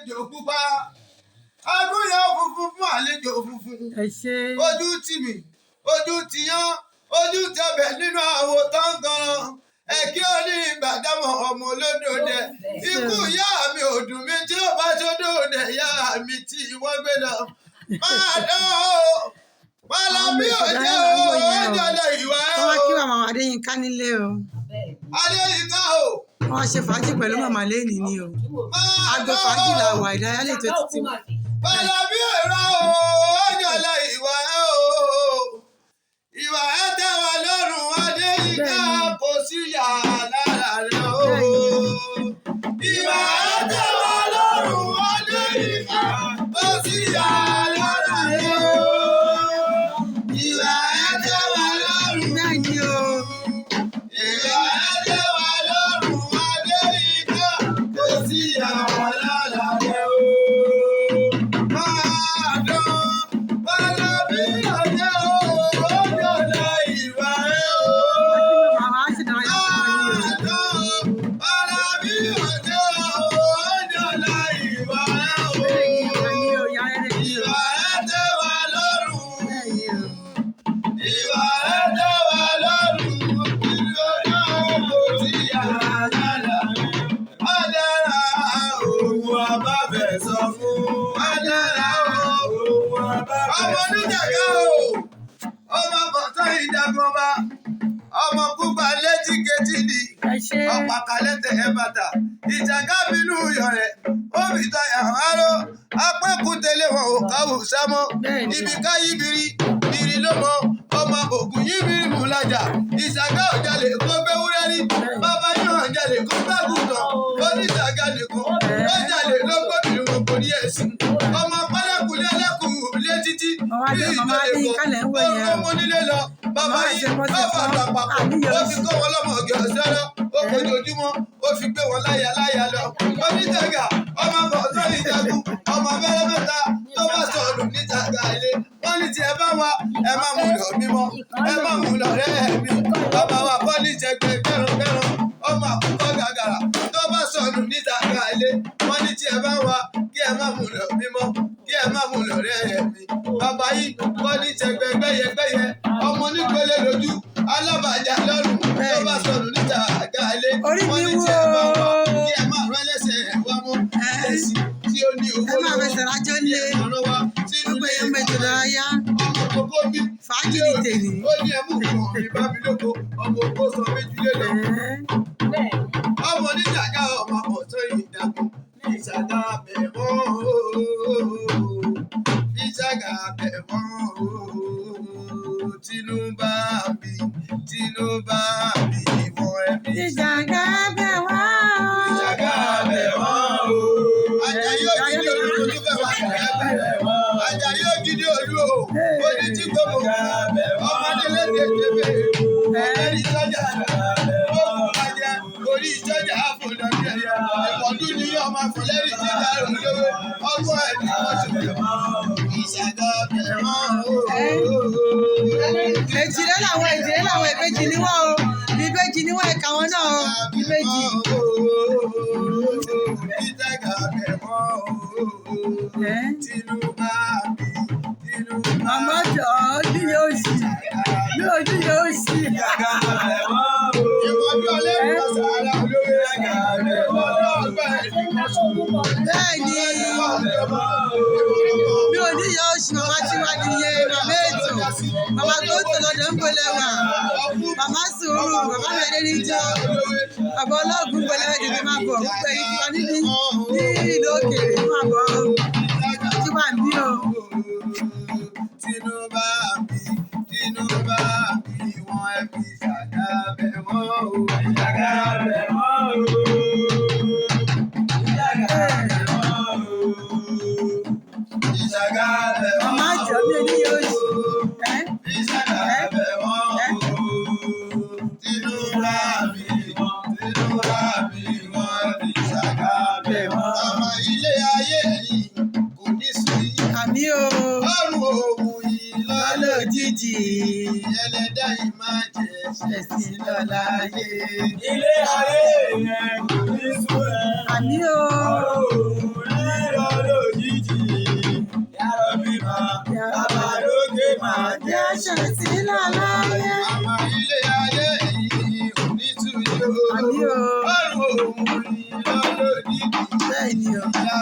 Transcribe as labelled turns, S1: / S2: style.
S1: àlejò pupa agúnyán funfun fún àlejò funfun ojú tì mí ojú ti yán ojú tẹbẹ nínú àwo tọ́ngàn ẹ̀kí oní ìgbàdámọ̀ ọmọ olódòdẹ ikú ìyá mi ò dùn mí tí ó bá tó dòdẹ ìyá mi tí wọ́n gbé lọ máa dán o Pálábí òjò ọjọ́ ìwà ẹ̀ o.
S2: Wọ́n kí màmá Adéyínká nílé o.
S1: Adéyínká o.
S2: Wọ́n ṣe fàájì pẹ̀lú màmá lẹ́nìí ni o. Agbo fàájì là wà ìdárayálẹ̀ tó ti wà.
S1: Pálábí òjò ọjọ́ ìwà ẹ̀ o. Ìwà ẹ̀ tẹ́ wa lọ́rùn Adéyínká kò sí yà lára rẹ̀ o. Ìwà ẹ̀ tẹ́ wa lọ́rùn Adéyínká kò sí yà lára rẹ̀ o. Ọmọ oníjàgá o, ọmọ bọ̀tán ìjàgbọ́ba, ọmọ púpà létí kejì ni, ọ̀pá kalẹ́tẹ̀ ẹ̀ bàtà, ìjàgá bínú yọ̀rẹ̀, ó fi tayà háró, apẹ́kùtẹ̀lé wọn ò káwù sámọ́, ibi ká yíbiri, ìrì ló mọ, ọmọ ògùn yíbiri mú lájà, ìjàgá ò jalè kó gbéwúrẹ́ rí, bàbá yóò jalè kó gbàgùtàn, oníjàgá nìkan, ó jalè ló gbóbìnrin wọn kò ní ẹ̀sìn, ọmọ pálákùlé ẹlẹ́kùn létítí bí ìjọlẹ̀ kó ọmọ nílé lọ bàbá yìí bàbá àtàpàpọ̀ ó fi kó wọn lọ́mọ ọ̀gẹ̀ ọ̀sẹ́rọ̀ ó fojoojúmọ́ ó fi gbé wọn láyà lọ oníjàgà ọmọ bọ̀ọ̀tọ́ ìjagun ọmọ abẹ́rẹ́ mẹ́ta tó bá sọ̀rọ̀ níjàgà ilé wọ́n ní tí ẹ bá wa ẹ má mú lọ mímọ́ ẹ má mú lọ rẹ́ mi bàbá wa bọ́ níjẹ̀gbẹ́ kẹrùnkẹrùn ọmọ àkùkọ gàgàrà tó bá sọ̀rọ̀ níjàgà ilé wọ́n ní tí ẹ bá wa kí ẹ má mú lọ mímọ́ kí ẹ má mú lọ rẹ́ mi bàbá yìí wọ́n ní jẹ̀gbẹ́ gbẹ́yẹgbẹ́yẹ ọmọ onígbélé lójú alábàjá lọ́rùn tó bá sọ̀rọ̀ níjàgà ilé wọ́n ní tí ẹ bá wa kí ẹ má rán ẹlẹ́sẹ̀ wá mọ́ ẹ̀sìn tí ó ní owó lọ́wọ́ kí ẹ má rán wa sínú ilé ìwà ọmọ kókó bí
S2: fàájì ní tèmi.
S1: ó ní ẹmú kan mi bá mi lóko ọmọ ògbó sọ méjìlé lọ. ọmọ oníjàgá ọmọ ọ̀tọ́ ìdàgbọ́ ìjàgá bẹ̀rọ̀ ìjàgá bẹ̀rọ̀ Tinubu ìwọ ẹbí.
S2: Ìjàgá bẹ̀rọ̀.
S1: ìjàgá bẹ̀rọ̀ Àjàyí Ògìdì Olú ló fẹ́ wà lẹ́gbẹ̀ẹ́. Àjàyí Ògìdì Olú o ó ní tí gbogbo ọmọdé lédè tèbè ọ̀rẹ́ ìjọjà ó bàjẹ́ orí ìjọjà àfọ̀dà kẹyà ìpọ̀dún ní ọmọ àfọlẹ́rì jíjà olówó ọgbọ́n ẹ̀dí ọ̀ṣẹ̀ ìṣàgà bẹ̀rẹ̀
S2: Èjìlé làwọn ìbejì ni wọ́n o ìbejì ni wọ́n ẹ̀ka wọn náà o ìbejì.
S1: ìṣàgà bẹ̀rẹ̀ Tinubu.
S2: Màmá jọ ojú yóò ṣì ní ojú yóò ṣì. Bẹ́ẹ̀ni mi ò ní yọ oṣù màmá tí wà nìyẹn màmá ètò màmá tó tó lọ́dọ̀ ń gbọ́lẹ̀ wà màmá sùúrù màmá mẹ́rin níjọ́ bàbá ọlọ́ọ̀gùn gbọ́lẹ̀ ẹ̀dẹ̀ máa bọ̀ pé ìtura níbi ní ìlú òkèèrè máa bọ̀ tí wà ń bí o.
S1: Tinubu ìwọ̀n ẹbí ìṣàgà bẹ̀rọ̀ o. Ìṣàgà bẹ̀rọ̀ o. Ìṣàgà bẹ̀rọ̀ o.
S2: Màmá jọ bí ẹni yóò ṣe.
S1: Ìṣàgà bẹ̀rọ̀ o. Tinubu ìwọ̀n ẹbí ìṣàgà bẹ̀rọ̀ o. Ọmọ ilé ayé yìí kò ní sùn yìí.
S2: Àmì o.
S1: Ọrùn òun yìí
S2: lójijì.
S1: Ẹlẹ́dàá yìí máa jẹ
S2: ẹ̀sìn lọ́la ayé.
S1: Ilé ayé yẹn kò ní sùn ẹ́.
S2: Àmì o.
S1: Ọrùn òun yìí
S2: ṣẹlẹ̀ sí láláyé.
S1: Màmá ilé ayé yìí ò ní tú yóò.
S2: Àbí o.
S1: Ọ̀run òun ni lọ́lọ́dí.
S2: Bẹ́ẹ̀ ni o.
S1: Ìyá